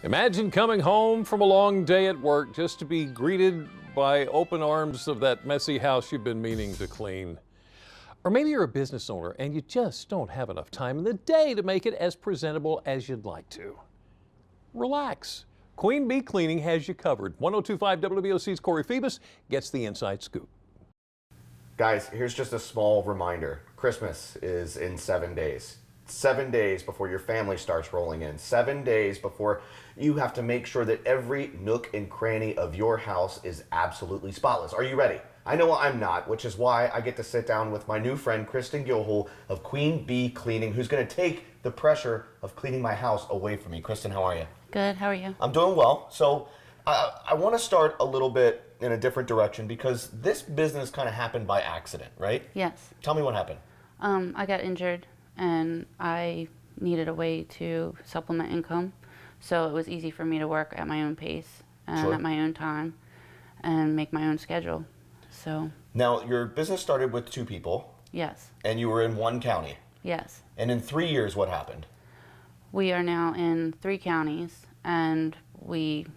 Imagine coming home from a long day at work just to be greeted by open arms of that messy house you've been meaning to clean. Or maybe you're a business owner and you just don't have enough time in the day to make it as presentable as you'd like to. Relax. Queen Bee Cleaning has you covered. 102.5 WBOC's Corey Phoebus gets the inside scoop. Guys, here's just a small reminder. Christmas is in 7 days. 7 days before your family starts rolling in. 7 days before you have to make sure that every nook and cranny of your house is absolutely spotless. Are you ready? I know I'm not, which is why I get to sit down with my new friend, Kristen Gilhol of Queen Bee Cleaning, who's going to take the pressure of cleaning my house away from me. Kristen, how are you? Good, how are you? I'm doing well. So I want to start a little bit in a different direction because this business kind of happened by accident, right? Yes. Tell me what happened. I got injured and I needed a way to supplement income. So it was easy for me to work at my own pace and Sure. at my own time and make my own schedule. So. Now, your business started with 2 people. Yes. And you were in 1 county. Yes. And in 3 years, what happened? We are now in 3 counties and we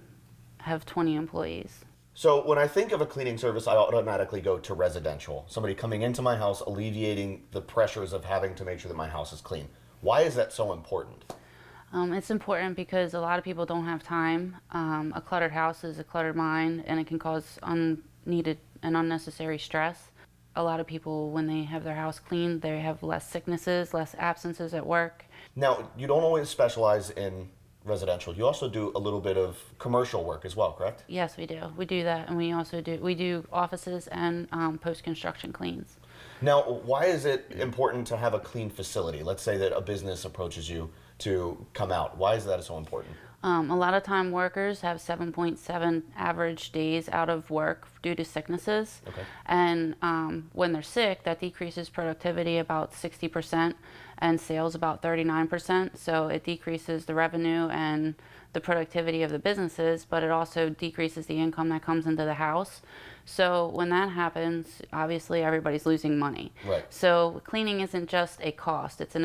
have 20 employees. So when I think of a cleaning service, I automatically go to residential. Somebody coming into my house, alleviating the pressures of having to make sure that my house is clean. Why is that so important? It's important because a lot of people don't have time. A cluttered house is a cluttered mind and it can cause unneeded and unnecessary stress. A lot of people, when they have their house clean, they have less sicknesses, less absences at work. Now, you don't always specialize in residential. You also do a little bit of commercial work as well, correct? Yes, we do. We do that, and we also do offices and post-construction cleans. Now, why is it important to have a clean facility? Let's say that a business approaches you to come out. Why is that so important? A lot of time workers have 7.7 average days out of work due to sicknesses. Okay. And when they're sick, that decreases productivity about 60% and sales about 39%. So it decreases the revenue and the productivity of the businesses, but it also decreases the income that comes into the house. So when that happens, obviously everybody's losing money. Right. So cleaning isn't just a cost. It's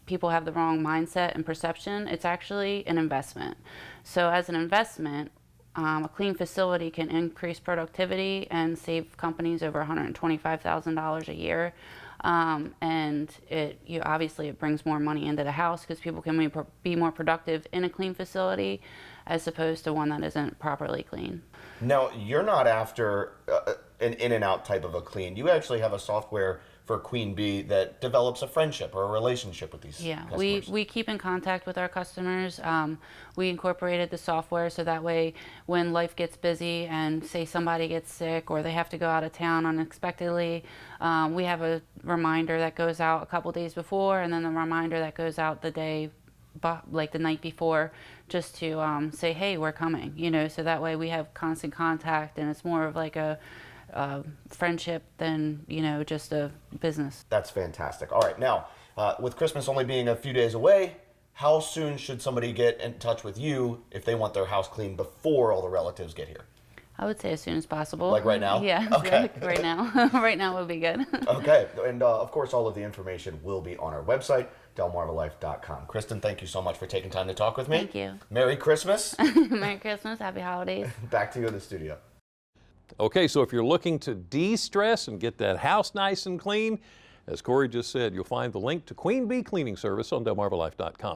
people have the wrong mindset and perception. It's actually an investment. So as an investment, a clean facility can increase productivity and save companies over $125,000 a year. And obviously it brings more money into the house because people can be more productive in a clean facility as opposed to one that isn't properly clean. Now, you're not after an in and out type of a clean. You actually have a software for Queen Bee that develops a friendship or a relationship with these customers. We keep in contact with our customers. We incorporated the software so that way when life gets busy and say somebody gets sick or they have to go out of town unexpectedly, we have a reminder that goes out a couple days before and then the reminder that goes out the night before, just to say, hey, we're coming, so that way we have constant contact and it's more of like a friendship than just a business. That's fantastic. All right, now with Christmas only being a few days away, how soon should somebody get in touch with you if they want their house cleaned before all the relatives get here? I would say as soon as possible. Like right now? Yeah, okay. Right now. Right now would be good. Okay, and of course all of the information will be on our website, delmarvalife.com. Kristen, thank you so much for taking time to talk with me. Thank you. Merry Christmas. Merry Christmas, happy holidays. Back to you in the studio. Okay, so if you're looking to de-stress and get that house nice and clean, as Corey just said, you'll find the link to Queen Bee Cleaning Service on delmarvalife.com.